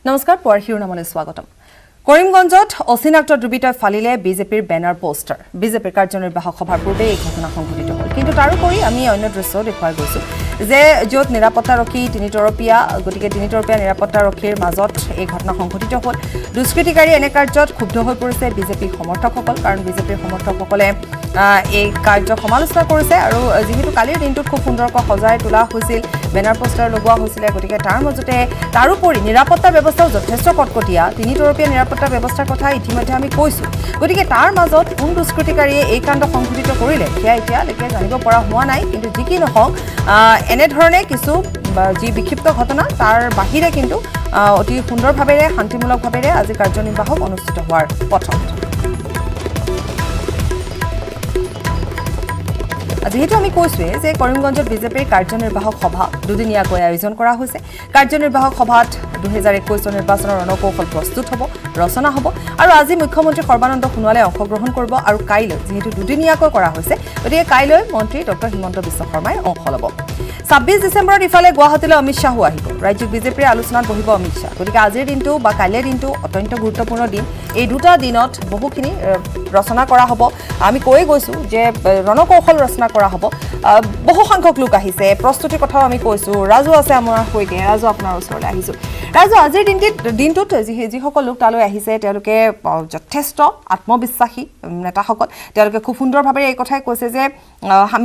নমস্কাৰ পুৱাৰ শিৰোনামলৈ স্বাগতম কৰিমগঞ্জত অচিনাক্ত দুৰ্বৃত্তই ফালিলে বিজেপিৰ বেনাৰ পোষ্টাৰ বিজেপিৰ কাৰ্যনিৰ্বাহক সভাৰ পূৰ্বে এই ঘটনা সংঘটিত হ'ল কিন্তু তাৰোপৰি আমি অন্য দৃশ্য দেখুৱাই গৈছো যে য'ত নিৰাপত্তাৰক্ষী তিনিতৰপীয়া গতিকে তিনিতৰপীয়া নিৰাপত্তাৰক্ষীৰ মাজত এই ঘটনা সংঘটিত হ'ল দুষ্কৃতিকাৰী এনে কাৰ্যত ক্ষুব্ধ হৈ পৰিছে বিজেপি সমৰ্থকসকল কাৰণ বিজেপিৰ সমৰ্থকসকলে এই কাৰ্য সমালোচনা কৰিছে আৰু যেহেতু কালিৰ দিনটোত খুব সুন্দৰকৈ সজাই তোলা হৈছিল বেনাৰ পোষ্টাৰ লগোৱা হৈছিল গতিকে তাৰ মাজতে তাৰোপৰি নিৰাপত্তা ব্যৱস্থাও যথেষ্ট কটকটীয়া তিনিতৰপীয়া নিৰাপত্তা ব্যৱস্থাৰ কথা ইতিমধ্যে আমি কৈছোঁ গতিকে তাৰ মাজত কোন দুষ্কৃতিকাৰীয়ে এই কাণ্ড সংঘটিত কৰিলে সেয়া এতিয়ালৈকে জানিব পৰা হোৱা নাই কিন্তু যি কি নহওক এনেধৰণে কিছু যি বিক্ষিপ্ত ঘটনা তাৰ বাহিৰে কিন্তু অতি সুন্দৰভাৱেৰে শান্তিমূলকভাৱেৰে আজি কাৰ্যনিৰ্বাহক অনুষ্ঠিত হোৱাৰ পথত যেহেতু আমি কৈছোৱে যে কৰিমগঞ্জত বিজেপিৰ কাৰ্যনিৰ্বাহক সভা দুদিনীয়াকৈ আয়োজন কৰা হৈছে কাৰ্যনিৰ্বাহক সভাত 2021 নিৰ্বাচনৰ ৰণকৌশল প্ৰস্তুত হ'ব ৰচনা হ'ব আৰু আজি মুখ্যমন্ত্ৰী সৰ্বানন্দ সোণোৱালে অংশগ্ৰহণ কৰিব আৰু কাইলৈ যেহেতু দুদিনীয়াকৈ কৰা হৈছে গতিকে কাইলৈ মন্ত্ৰী ডক্টৰ হিমন্ত বিশ্ব শৰ্মাই অংশ ল'ব 26 ডিচেম্বৰত ইফালে গুৱাহাটীলৈ অমিত শ্বাহো আহিব ৰাজ্যিক বিজেপিৰ আলোচনাত বহিব অমিত শ্বাহ গতিকে আজিৰ দিনটো বা কাইলৈৰ দিনটো অত্যন্ত গুৰুত্বপূৰ্ণ দিন এই দুটা দিনত বহুখিনি ৰচনা কৰা হ'ব আমি কৈ গৈছোঁ যে ৰণকৌশল ৰচনা কৰা হ'ব বহু সংখ্যক লোক আহিছে প্ৰস্তুতিৰ কথাও আমি কৈছোঁ ৰাজু আছে আমাৰ সৈতে ৰাজু আপোনাৰ ওচৰলৈ আহিছোঁ ৰাজু আজিৰ দিনটোত যিসকল লোক তালৈ আহিছে তেওঁলোকে যথেষ্ট আত্মবিশ্বাসী নেতাসকল তেওঁলোকে খুব সুন্দৰভাৱে এই কথাই কৈছে যে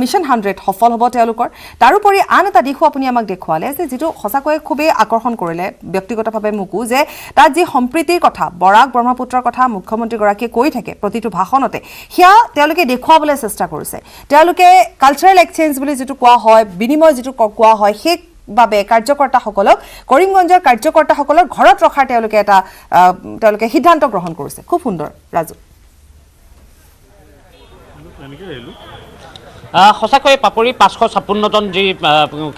মিছন 100 সফল হ'ব তেওঁলোকৰ তাৰোপৰি আন এটা দিশো আপুনি আমাক দেখুৱালে যে যিটো সঁচাকৈয়ে খুবেই আকৰ্ষণ কৰিলে ব্যক্তিগতভাৱে মোকো যে তাত যি সম্প্ৰীতিৰ কথা বৰাক ব্ৰহ্মপুত্ৰৰ কথা মুখ্যমন্ত্ৰীগৰাকীয়ে কৈ থাকে প্ৰতিটো ভাষণতে সেয়া তেওঁলোকে দেখুৱাবলৈ চেষ্টা কৰিছে তেওঁলোকে কালচাৰেল এক্সচেঞ্জ বুলি যিটো কোৱা হয় বিনিময় যিটো কোৱা হয় সেই বাবে কাৰ্যকৰ্তাসকলক কৰিমগঞ্জৰ কাৰ্যকৰ্তাসকলৰ ঘৰত ৰখাৰ তেওঁলোকে সিদ্ধান্ত গ্ৰহণ কৰিছে খুব সুন্দৰ ৰাজু সঁচাকৈ পাপৰি 556 জন যি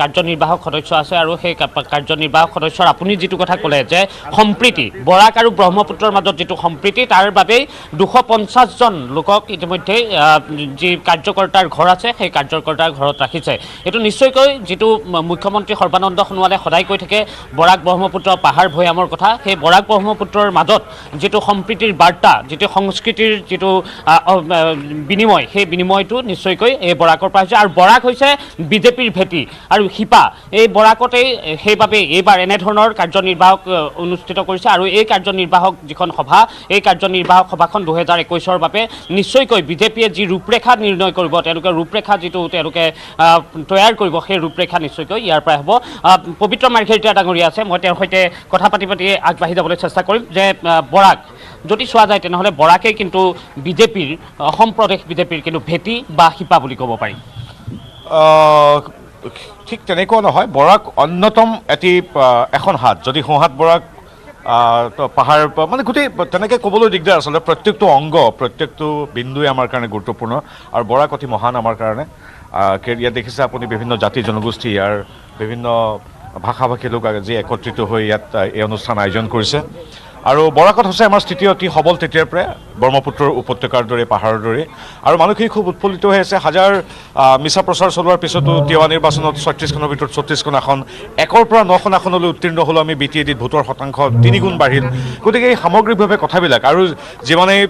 কাৰ্যনিৰ্বাহক সদস্য আছে আৰু সেই কাৰ্যনিৰ্বাহক সদস্যৰ আপুনি যিটো কথা ক'লে যে সম্প্ৰীতি বৰাক আৰু ব্ৰহ্মপুত্ৰৰ মাজত যিটো সম্প্ৰীতি তাৰ বাবেই 250 জন লোকক ইতিমধ্যে যি কাৰ্যকৰ্তাৰ ঘৰ আছে সেই কাৰ্যকৰ্তাৰ ঘৰত ৰাখিছে এইটো নিশ্চয়কৈ যিটো মুখ্যমন্ত্ৰী সৰ্বানন্দ সোণোৱালে সদায় কৈ থাকে বৰাক ব্ৰহ্মপুত্ৰ পাহাৰ ভৈয়ামৰ কথা সেই বৰাক ব্ৰহ্মপুত্ৰৰ মাজত যিটো সম্প্ৰীতিৰ বাৰ্তা যিটো সংস্কৃতিৰ যিটো বিনিময় সেই বিনিময়টো নিশ্চয়কৈ এই বৰাকৰ পৰা হৈছে আৰু বৰাক হৈছে বিজেপিৰ ভেটি আৰু শিপা এই বৰাকতেই সেইবাবে এইবাৰ এনেধৰণৰ কাৰ্যনিৰ্বাহক অনুষ্ঠিত কৰিছে আৰু এই কাৰ্যনিৰ্বাহক যিখন সভা এই কাৰ্যনিৰ্বাহক সভাখন 2021ৰ বাবে নিশ্চয়কৈ বিজেপিয়ে যি ৰূপৰেখা নিৰ্ণয় কৰিব তেওঁলোকে ৰূপৰেখা যিটো তেওঁলোকে তৈয়াৰ কৰিব সেই ৰূপৰেখা নিশ্চয়কৈ ইয়াৰ পৰাই হ'ব পবিত্ৰ মাৰ্ঘেৰিটা ডাঙৰীয়া আছে মই তেওঁৰ সৈতে কথা পাতি আগবাঢ়ি যাবলৈ চেষ্টা কৰিম যে বৰাক যদি চোৱা যায় তেনেহ'লে বৰাকেই কিন্তু বিজেপিৰ অসম প্ৰদেশ বিজেপিৰ কিন্তু ভেটি বা শিপা বুলি ক'ব পাৰি ঠিক তেনেকুৱা নহয় বৰাক অন্যতম এখন হাত যদি সোঁহাত বৰাক পাহাৰ মানে গোটেই তেনেকৈ ক'বলৈ দিগদাৰ আচলতে প্ৰত্যেকটো অংগ প্ৰত্যেকটো বিন্দুৱে আমাৰ কাৰণে গুৰুত্বপূৰ্ণ আৰু বৰাক অতি মহান আমাৰ কাৰণে ইয়াত দেখিছে আপুনি বিভিন্ন জাতি জনগোষ্ঠী ইয়াৰ বিভিন্ন ভাষা ভাষী লোক যি একত্ৰিত হৈ ইয়াত এই অনুষ্ঠান আয়োজন কৰিছে আৰু বৰাকত হৈছে আমাৰ স্থিতি অতি সবল তেতিয়াৰ পৰাই ব্ৰহ্মপুত্ৰৰ উপত্যকাৰ দৰে পাহাৰৰ দৰে আৰু মানুহখিনি খুব উৎফুল্লিত হৈ আছে হাজাৰ মিছা প্ৰচাৰ চলোৱাৰ পিছতো তিৱা নিৰ্বাচনত 36খনৰ ভিতৰত 34খন আসন 1ৰ পৰা 9খন আসনলৈ উত্তীৰ্ণ হ'লেও আমি BTADত ভোটৰ শতাংশ 3 গুণ বাঢ়িল গতিকে এই সামগ্ৰিকভাৱে কথাবিলাক আৰু যিমানেই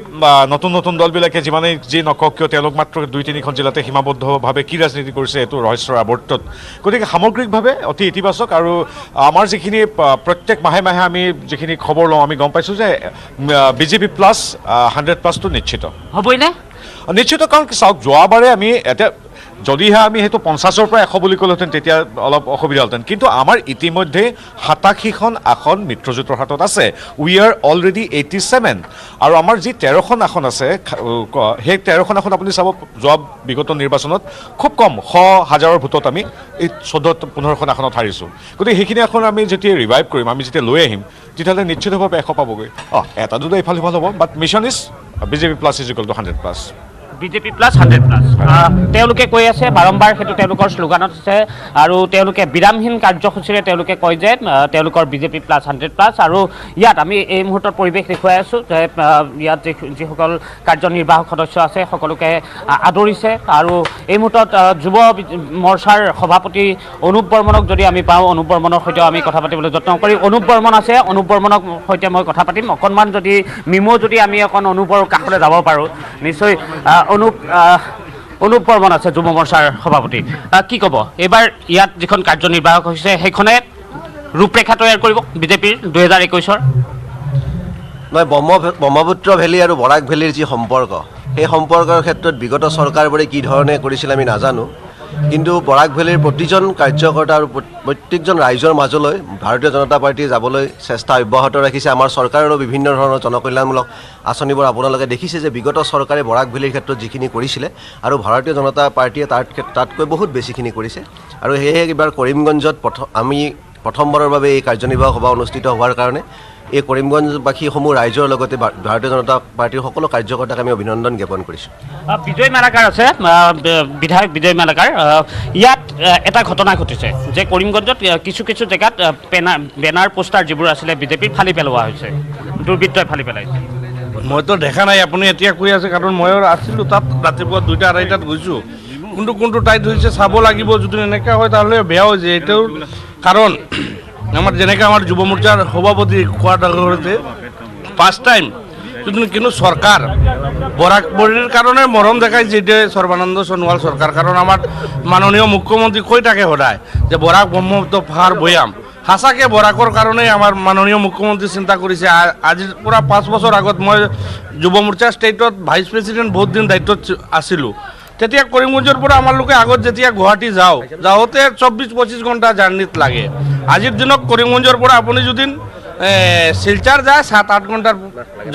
নতুন দলবিলাকে যিমানেই যি নকওক কিয় তেওঁলোক মাত্ৰ 2-3খন জিলাতে সীমাবদ্ধভাৱে কি ৰাজনীতি কৰিছে এইটো ৰহস্যৰ আৱৰ্তত গতিকে সামগ্ৰিকভাৱে অতি ইতিবাচক আৰু আমাৰ যিখিনি প্ৰত্যেক মাহে আমি যিখিনি খবৰ লওঁ আমি গম পাইছোঁ যে বিজেপি প্লাছ 100+টো নিশ্চিত হ'বই নে নিশ্চিত কাৰণ চাওক যোৱাবাৰে আমি এতিয়া যদিহে আমি সেইটো 50ৰ পৰা 100 বুলি ক'লোহেঁতেন তেতিয়া অলপ অসুবিধা হ'লহেঁতেন কিন্তু আমাৰ ইতিমধ্যে 87খন আসন মিত্ৰজোঁটৰ হাতত আছে উই আৰ অলৰেডি 87 আৰু আমাৰ যি 13খন আসন আছে সেই 13খন আসন আপুনি চাব যোৱা বিগত নিৰ্বাচনত খুব কম 100,000ৰ ভোটত আমি এই 14-15খন আসনত হাৰিছোঁ গতিকে সেইখিনি আসন আমি যেতিয়া ৰিভাইভ কৰিম আমি যেতিয়া লৈ আহিম তেতিয়াহ'লে নিশ্চিতভাৱে 100 পাবগৈ এটা দুটা ইফাল সিফাল হ'ব but mission is BJP plus is equal to 100+। BJP plus 100+। তেওঁলোকে কৈ আছে বাৰম্বাৰ, সেইটো তেওঁলোকৰ শ্লোগানত আছে, আৰু তেওঁলোকে বিৰামহীন কাৰ্যসূচীৰে তেওঁলোকে কয় যে তেওঁলোকৰ বিজেপি প্লাছ 100+। আৰু ইয়াত আমি এই মুহূৰ্তত পৰিৱেশ দেখুৱাই আছোঁ যে ইয়াত যিসকল কাৰ্যনিৰ্বাহক সদস্য আছে সকলোকে আদৰিছে। আৰু এই মুহূৰ্তত যুৱ মৰ্চাৰ সভাপতি অনুপ বৰ্মনক যদি আমি পাওঁ, অনুপ বৰ্মনৰ সৈতেও আমি কথা পাতিবলৈ যত্ন কৰি, অনুপ বৰ্মন আছে, অনুপ বৰ্মনক সৈতে মই কথা পাতিম অকণমান, যদি মিমো যদি আমি অকণ অনুপৰ কাষলৈ যাব পাৰোঁ নিশ্চয়। অনুপ বৰ্মন আছে যুৱ মৰ্চাৰ সভাপতি, কি ক'ব এইবাৰ ইয়াত যিখন কাৰ্যনিৰ্বাহক হৈছে সেইখনে ৰূপৰেখা তৈয়াৰ কৰিব বিজেপিৰ 2021-ৰ? নহয়, ব্ৰহ্মপুত্ৰ ভেলী আৰু বৰাক ভেলীৰ যি সম্পৰ্ক, সেই সম্পৰ্কৰ ক্ষেত্ৰত বিগত চৰকাৰবোৰে কি ধৰণে কৰিছিল আমি নাজানো, কিন্তু বৰাক ভেলীৰ প্ৰতিজন কাৰ্যকৰ্তা আৰু প্ৰত্যেকজন ৰাইজৰ মাজলৈ ভাৰতীয় জনতা পাৰ্টীয়ে যাবলৈ চেষ্টা অব্যাহত ৰাখিছে। আমাৰ চৰকাৰেও বিভিন্ন ধৰণৰ জনকল্যাণমূলক আঁচনিবোৰ আপোনালোকে দেখিছে যে বিগত চৰকাৰে বৰাক ভেলীৰ ক্ষেত্ৰত যিখিনি কৰিছিলে আৰু ভাৰতীয় জনতা পাৰ্টীয়ে তাতকৈ বহুত বেছিখিনি কৰিছে। আৰু সেয়েহে এইবাৰ কৰিমগঞ্জত আমি প্ৰথমবাৰৰ বাবে এই কাৰ্যনিৰ্বাহক সভা অনুষ্ঠিত হোৱাৰ কাৰণে এই কৰিমগঞ্জবাসীসমূহ ৰাইজৰ লগতে ভাৰতীয় জনতা পাৰ্টীৰ সকলো কাৰ্যকৰ্তাক আমি অভিনন্দন জ্ঞাপন কৰিছোঁ। বিজয় মালাকাৰ আছে, বিধায়ক বিজয় মালাকাৰ। ইয়াত এটা ঘটনা ঘটিছে যে কৰিমগঞ্জত কিছু কিছু জেগাত বেনাৰ পোষ্টাৰ যিবোৰ আছিলে বিজেপিৰ ফালি পেলোৱা হৈছে, দুৰ্বৃত্তই ফালি পেলাইছে। মইতো দেখা নাই, আপুনি এতিয়া কৈ আছে, কাৰণ ময়ো আছিলোঁ তাত, ৰাতিপুৱা 2টা 2:30টাত গৈছোঁ। কোনটো টাইট হৈছে চাব লাগিব, যদি এনেকুৱা হয় তাহলে বেয়া হৈ যায়। এইটোৰ কাৰণ আমাৰ যেনেকৈ আমাৰ যুৱ মোৰ্চাৰ সভাপতি কোৱাৰ আগতে ফাৰ্ষ্ট টাইম কিন্তু সরকার বরাক ভেলীর কারণে মরম দেখাইছে যে সর্বানন্দ সোনোয়াল সরকার, কারণ আমার মাননীয় মুখ্যমন্ত্রী কৈ থাকে সদায় যে বরাক ব্রহ্মপুত্র পাহাড় বৈয়াম। সঁচাকৈ বৰাকৰ কাৰণে আমাৰ মাননীয় মুখ্যমন্ত্ৰী চিন্তা কৰিছে। আজিৰ পৰা 5 বছৰ আগত মই যুৱ মোৰ্চা ষ্টেটত ভাইচ প্ৰেচিডেণ্ট বহুত দিন দায়িত্বত আছিলোঁ। তেতিয়া কৰিমগঞ্জৰ পৰা আমালোকে আগত যেতিয়া গুৱাহাটী যাওঁতে 24-25 ঘণ্টা জাৰ্ণিত লাগে। আজিৰ দিনত কৰিমগঞ্জৰ পৰা আপুনি যদি শিলচাৰ যায় 7-8 ঘণ্টাৰ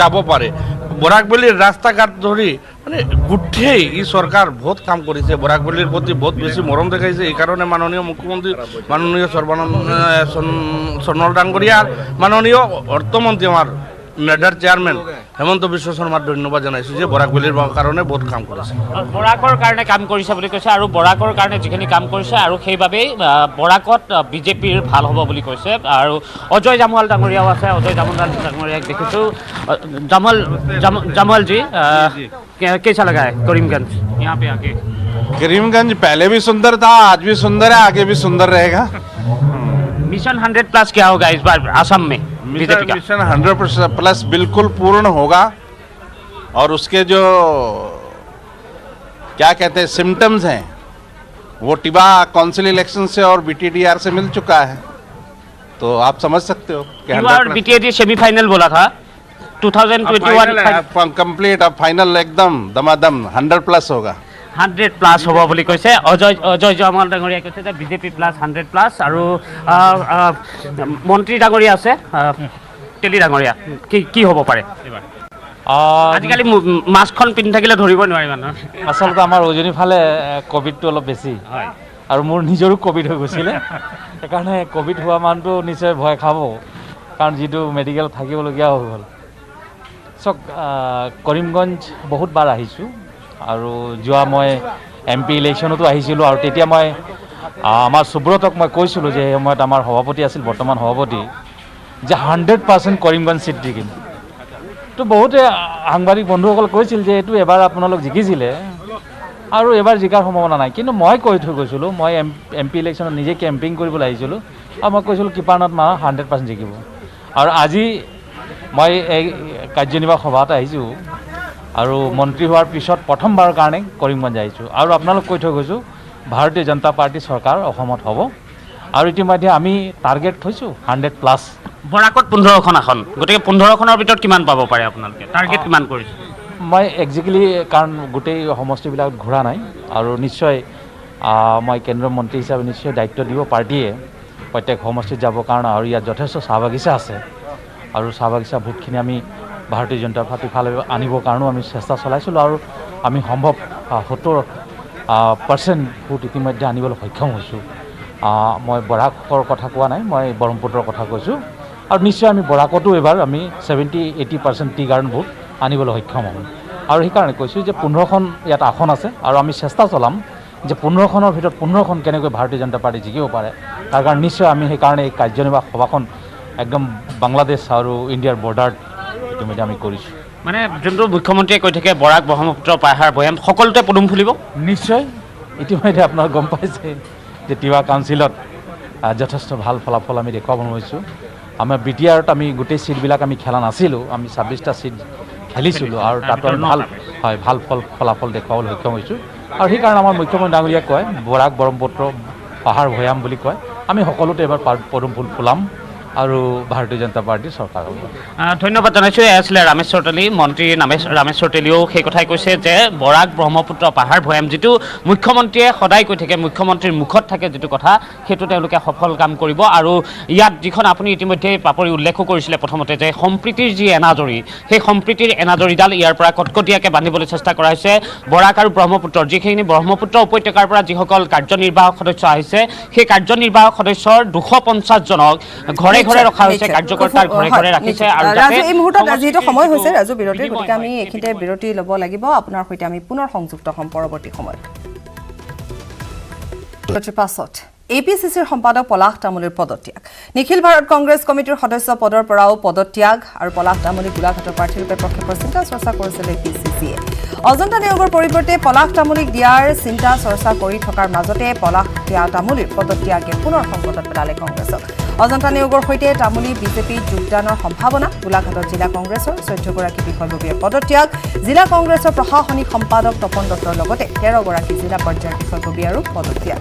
যাব পাৰে। বরাক ভেলীর রাস্তা ঘাট ধরি মানে গোটেই ই সরকার বহুত কাম করেছে, বরাক ভেলীর প্রতি বহুত বেশি মরম দেখাইছে। এই কারণে মাননীয় মুখ্যমন্ত্রী মাননীয় সর্বানন্দ সোনোয়াল ডাঙ্গরিয়া আর মাননীয় অর্থমন্ত্রী আমার মেডার চেয়ারম্যান হেমন্ত বিশ্ব শর্মার ধন্যবাদ জানাইছোঁ যে বরাক ভেলীর কাৰণে বহুত কাম কৰিছে। বৰাকৰ কাৰণে কাম কৰিছে বুলি কৈছে, আৰু বৰাকৰ কাৰণে যিখিনি কাম কৰিছে আৰু সেইবাবেই বৰাকত বিজেপিৰ ভাল হ'ব বুলি কৈছে। আৰু অজয় জামৱাল ডাঙৰীয়াও আছে, অজয় জামৱাল ডাঙৰীয়াক দেখিছোঁ। জামৱাল जी कैसा लगा है करीमगंज यहाँ पे आके? करीमगंज पहले भी सुंदर था, आज भी सुंदर है, आगे भी सुंदर रहेगा। मिशन 100+ क्या होगा इस बार असम में बीजेपी का? मिशन 100+ बिल्कुल पूर्ण होगा। और उसके जो क्या कहते हैं सिम्टम्स हैं वो टिबा काउंसिल इलेक्शन से और BTDR से मिल चुका है, तो आप समझ सकते हो कि BTD सेमीफाइनल बोला था 2021 कंप्लीट, अब फाइनल एकदम दमादम 100+ होगा। 100+ হ'ব বুলি কৈছে অজয় জামৱাল ডাঙৰীয়াই কৈছে যে বিজেপি প্লাছ 100+। আৰু মন্ত্ৰী ডাঙৰীয়া আছে তেলি ডাঙৰীয়া, কি হ'ব পাৰে এইবাৰ? আজিকালি মাস্কখন পিন্ধি থাকিলে ধৰিব নোৱাৰি মানুহ। আচলতে আমাৰ উজনিৰ ফালে ক'ভিডটো অলপ বেছি হয়, আৰু মোৰ নিজৰো ক'ভিড হৈ গৈছিলে। সেইকাৰণে ক'ভিড হোৱা মানুহটো নিশ্চয় ভয় খাব, কাৰণ যিটো মেডিকেল থাকিবলগীয়া হৈ গ'ল। চাওক, কৰিমগঞ্জ বহুতবাৰ আহিছোঁ, আৰু যোৱা মই MP ইলেকশ্যনতো আহিছিলোঁ। আৰু তেতিয়া মই আমাৰ সুব্ৰতক মই কৈছিলোঁ যে সেই সময়ত আমাৰ সভাপতি আছিল, বৰ্তমান সভাপতি, যে 100% কৰিমগঞ্জ চিট জিকিম। তো বহুতে সাংবাদিক বন্ধুসকল কৈছিল যে এইটো এবাৰ আপোনালোক জিকিছিলে আৰু এবাৰ জিকাৰ সম্ভাৱনা নাই। কিন্তু মই কৈ থৈ গৈছিলোঁ, মই MP ইলেকশ্যনত নিজে কেম্পিং কৰিবলৈ আহিছিলোঁ, আৰু মই কৈছিলোঁ কৃপানাথ মাহ 100% জিকিব। আৰু আজি মই এই কাৰ্যনিৰ্বাহক সভাত আহিছোঁ, আৰু মন্ত্ৰী হোৱাৰ পিছত প্ৰথমবাৰৰ কাৰণে কৰিমগঞ্জ আহিছোঁ। আৰু আপোনালোক কৈ থৈ গৈছোঁ ভাৰতীয় জনতা পাৰ্টি চৰকাৰ অসমত হ'ব, আৰু ইতিমধ্যে আমি টাৰ্গেট থৈছোঁ 100+। বৰাকত 15খন আসন, গতিকে 15খনৰ ভিতৰত কিমান পাব পাৰে আপোনালোকে? টাৰ্গেট কিমান কৰিছে? মই একজেক্টলি কাৰণ গোটেই সমষ্টিবিলাকত ঘূৰা নাই, আৰু নিশ্চয় মই কেন্দ্ৰীয় মন্ত্ৰী হিচাপে নিশ্চয় দায়িত্ব দিব পাৰ্টীয়ে প্ৰত্যেক সমষ্টিত যাব, কাৰণ আৰু ইয়াত যথেষ্ট চাহ বাগিচা আছে, আৰু চাহ বাগিচা ভোটখিনি আমি ভাৰতীয় জনতা পাৰ্টিৰ ফালে আনিবৰ কাৰণেও আমি চেষ্টা চলাইছিলোঁ, আৰু আমি সম্ভৱ 70% ভোট ইতিমধ্যে আনিবলৈ সক্ষম হৈছোঁ। মই বৰাকৰ কথা কোৱা নাই, মই ব্ৰহ্মপুত্ৰৰ কথা কৈছোঁ। আৰু নিশ্চয় আমি বৰাকতো এবাৰ আমি 70-80% টি গাৰ্ড ভোট আনিবলৈ সক্ষম হ'ম। আৰু সেইকাৰণে কৈছোঁ যে 15খন ইয়াত আসন আছে আৰু আমি চেষ্টা চলাম যে 15খনৰ ভিতৰত 15খন কেনেকৈ ভাৰতীয় জনতা পাৰ্টি জিকিব পাৰে তাৰ কাৰণে নিশ্চয় আমি সেইকাৰণে এই কাৰ্যনিৰ্বাহক সভাখন একদম বাংলাদেশ আৰু ইণ্ডিয়াৰ বৰ্ডাৰত ইতিমধ্যে আমি কৰিছোঁ মানে যোনটো মুখ্যমন্ত্ৰীয়ে কৈ থাকে বৰাক ব্ৰহ্মপুত্ৰ পাহাৰ ভৈয়াম সকলোতে পদুম ফুলিব নিশ্চয় ইতিমধ্যে আপোনাৰ গম পাইছে যে তিৱা কাউন্সিলত যথেষ্ট ভাল ফলাফল আমি দেখুৱাব হৈছোঁ আমাৰ BTRত আমি গোটেই ছিটবিলাক আমি খেলা নাছিলোঁ আমি 26টা ছিট খেলিছিলোঁ আৰু তাতো আমি ভাল ফলাফল দেখুৱাবলৈ সক্ষম হৈছোঁ আৰু সেইকাৰণে আমাৰ মুখ্যমন্ত্ৰী ডাঙৰীয়াই কয় বৰাক ব্ৰহ্মপুত্ৰ পাহাৰ ভৈয়াম বুলি কয় আমি সকলোতে এবাৰ পদুম ফুল ফুলাম আৰু ভাৰতীয় জনতা পাৰ্টিৰ চৰকাৰ হ'ব ধন্যবাদ জনাইছোঁ এয়া আছিলে ৰামেশ্বৰ তেলী মন্ত্ৰী ৰামেশ্বৰ তেলীয়েও সেই কথাই কৈছে যে বৰাক ব্ৰহ্মপুত্ৰ পাহাৰ ভৈয়াম যিটো মুখ্যমন্ত্ৰীয়ে সদায় কৈ থাকে মুখ্যমন্ত্ৰীৰ মুখত থাকে যিটো কথা সেইটো তেওঁলোকে সফল কাম কৰিব আৰু ইয়াত যিখন আপুনি ইতিমধ্যে পাপৰি উল্লেখো কৰিছিলে প্ৰথমতে যে সম্প্ৰীতিৰ যি এনাজৰী সেই সম্প্ৰীতিৰ এনাজৰীডাল ইয়াৰ পৰা কটকটীয়াকৈ বান্ধিবলৈ চেষ্টা কৰা হৈছে বৰাক আৰু ব্ৰহ্মপুত্ৰৰ যিখিনি ব্ৰহ্মপুত্ৰ উপত্যকাৰ পৰা যিসকল কাৰ্যনিৰ্বাহক সদস্য আহিছে সেই কাৰ্যনিৰ্বাহক সদস্যৰ 250জনক ঘৰে ঘৰে ৰখা হৈছে কাৰ্যকৰ্তাৰ ঘৰে ঘৰে ৰাখিছে আৰু ৰাজু এই মুহূৰ্তত যিহেতু সময় হৈছে ৰাজু বিৰতিৰ গতিকে আমি এইখিনিতে বিৰতি ল'ব লাগিব আপোনাৰ সৈতে আমি পুনৰ সংযুক্ত হ'ম পৰৱৰ্তী সময়ত পাছত APCCৰ সম্পাদক পলাশ তামুলীৰ পদত্যাগ নিখিল ভাৰত কংগ্ৰেছ কমিটিৰ সদস্য পদৰ পৰাও পদত্যাগ আৰু পলাশ তামুলী গোলাঘাটৰ প্ৰাৰ্থীৰূপে প্ৰক্ষেপৰ চিন্তা চৰ্চা কৰিছিল APCCয়ে অজন্তা নিয়োগৰ পৰিৱৰ্তে পলাশ তামুলীক দিয়াৰ চিন্তা চৰ্চা কৰি থকাৰ মাজতে পলাশ তামুলীৰ পদত্যাগে পুনৰ সংকটত পেলালে কংগ্ৰেছক অজন্তা নিয়োগৰ সৈতে তামুলী বিজেপিত যোগদানৰ সম্ভাৱনা গোলাঘাটত জিলা কংগ্ৰেছৰ 14গৰাকী বিষয়ববীয়াৰ পদত্যাগ জিলা কংগ্ৰেছৰ প্ৰশাসনিক সম্পাদক তপন দত্তৰ লগতে 13গৰাকী জিলা পৰ্যায়ৰ বিষয়ববীয়াৰো পদত্যাগ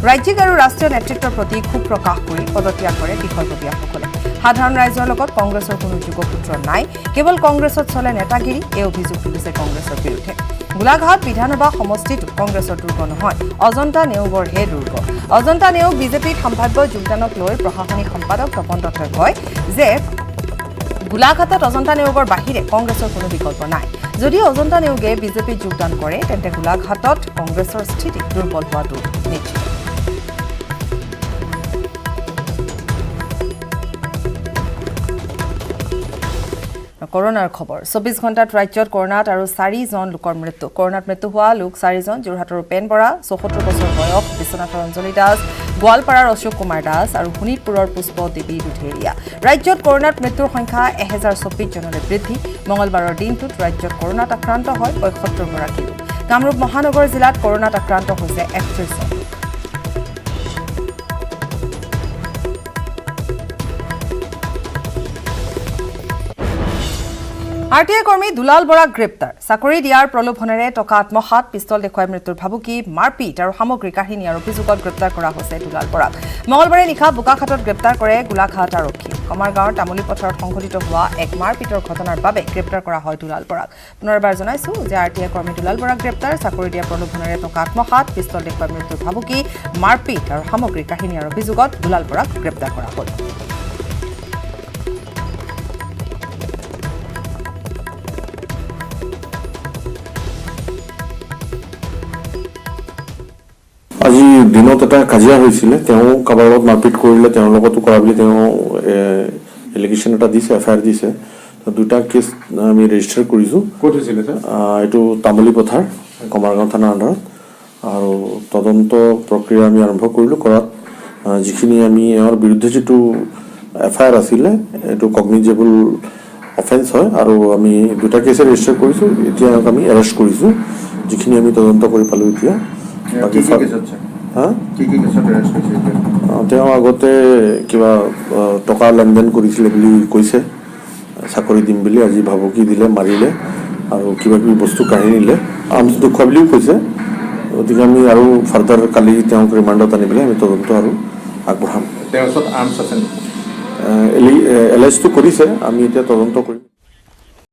ৰাজ্যিক আৰু ৰাষ্ট্ৰীয় নেতৃত্বৰ প্ৰতি ক্ষোভ প্ৰকাশ কৰি পদত্যাগ কৰে বিষয়ববীয়াসকলে সাধাৰণ ৰাইজৰ লগত কংগ্ৰেছৰ কোনো যোগসূত্ৰ নাই কেৱল কংগ্ৰেছত চলে নেতাগিৰি এই অভিযোগ তুলিছে কংগ্ৰেছৰ বিৰুদ্ধে গোলাঘাট বিধানসভা সমষ্টিটো কংগ্ৰেছৰ দুৰ্গ নহয় অজন্তা নিয়োগৰহে দুৰ্গ অজন্তা নিয়োগ বিজেপিত সম্ভাৱ্য যোগদানক লৈ প্ৰশাসনিক সম্পাদক তপন দত্তই কয় যে গোলাঘাটত অজন্তা নিয়োগৰ বাহিৰে কংগ্ৰেছৰ কোনো বিকল্প নাই যদি অজন্তা নিয়োগে বিজেপিত যোগদান কৰে তেন্তে গোলাঘাটত কংগ্ৰেছৰ স্থিতি দুৰ্বল হোৱাটো নিশ্চিত কৰোনাৰ খবৰ 24 ঘণ্টাত ৰাজ্যত কৰোনাত আৰু 4জন লোকৰ মৃত্যু কৰোনাত মৃত্যু হোৱা লোক 4জন যোৰহাটৰ উপেন বৰা 74 বছৰ বয়স বিশ্বনাথৰ অঞ্জলি দাস গোৱালপাৰাৰ অশোক কুমাৰ দাস আৰু শোণিতপুৰৰ পুষ্প দেৱী দুধেৰীয়া ৰাজ্যত কৰোনাত মৃত্যুৰ সংখ্যা 1024 জনলৈ বৃদ্ধি মঙলবাৰৰ দিনটোত ৰাজ্যত কৰোনাত আক্ৰান্ত হয় 75গৰাকী লোক কামৰূপ মহানগৰ জিলাত কৰোনাত আক্ৰান্ত হৈছে 31 জন RTI কৰ্মী দুলাল বৰাক গ্ৰেপ্তাৰ চাকৰি দিয়াৰ প্ৰলোভনেৰে টকা আত্মসাত পিস্তল দেখুৱাই মৃত্যুৰ ভাবুকি মাৰপিট আৰু সামগ্ৰী কাহিনী আৰু অভিযোগত গ্ৰেপ্তাৰ কৰা হৈছে দুলাল বৰাক মঙলবাৰে নিশা বোকাখাটত গ্ৰেপ্তাৰ কৰে গোলাঘাট আৰক্ষী কমাৰগাঁৱৰ তামুলী পথাৰত সংঘটিত হোৱা এক মাৰপিটৰ ঘটনাৰ বাবে গ্ৰেপ্তাৰ কৰা হয় দুলাল বৰাক পুনৰবাৰ জনাইছো যে RTI কৰ্মী দুলাল বৰাক গ্ৰেপ্তাৰ চাকৰি দিয়াৰ প্ৰলোভনেৰে টকা আত্মসাত পিস্তল দেখুৱাই মৃত্যুৰ ভাবুকি মাৰপিট আৰু সামগ্ৰী কাহিনী আৰু অভিযোগত দুলাল বৰাক গ্ৰেপ্তাৰ কৰা হ'ল আজি দিনত এটা কাজিয়া হৈছিলে তেওঁ কাৰোবাৰ লগত মাৰপিট কৰিলে তেওঁৰ লগতো কৰা বুলি তেওঁ এলিগেশ্যন এটা দিছে FIR দিছে দুটা কেছ আমি ৰেজিষ্টাৰ কৰিছোঁ ক'ত হৈছিলে এইটো তামুলী পথাৰ কমাৰগাঁও থানাৰ আণ্ডাৰত আৰু তদন্ত প্ৰক্ৰিয়া আমি আৰম্ভ কৰিলোঁ কৰাত যিখিনি আমি এওঁৰ বিৰুদ্ধে যিটো FIR আছিলে এইটো কগনিজেবল অফেন্স হয় আৰু আমি দুটা কেছ ৰেজিষ্টাৰ কৰিছোঁ এতিয়া আমি এৰেষ্ট কৰিছোঁ যিখিনি আমি তদন্ত কৰি পালোঁ এতিয়া তেওঁ আগতে কিবা টকা লেনদেন কৰিছিলে বুলি কৈছে চাকৰি দিম বুলি আজি ভাবুকি দিলে মাৰিলে আৰু কিবা কিবি বস্তু কাঢ়ি নিলে আৰ্মছ দেখুওৱা বুলিও কৈছে গতিকে আমি আৰু ফাৰ্দাৰ কালি তেওঁক ৰিমাণ্ডত আনি পেলাই আমি তদন্ত আৰু আগবঢ়াম তেওঁৰ ওচৰত আৰ্মছ আছে LIS টো কৰিছে আমি এতিয়া তদন্ত কৰিম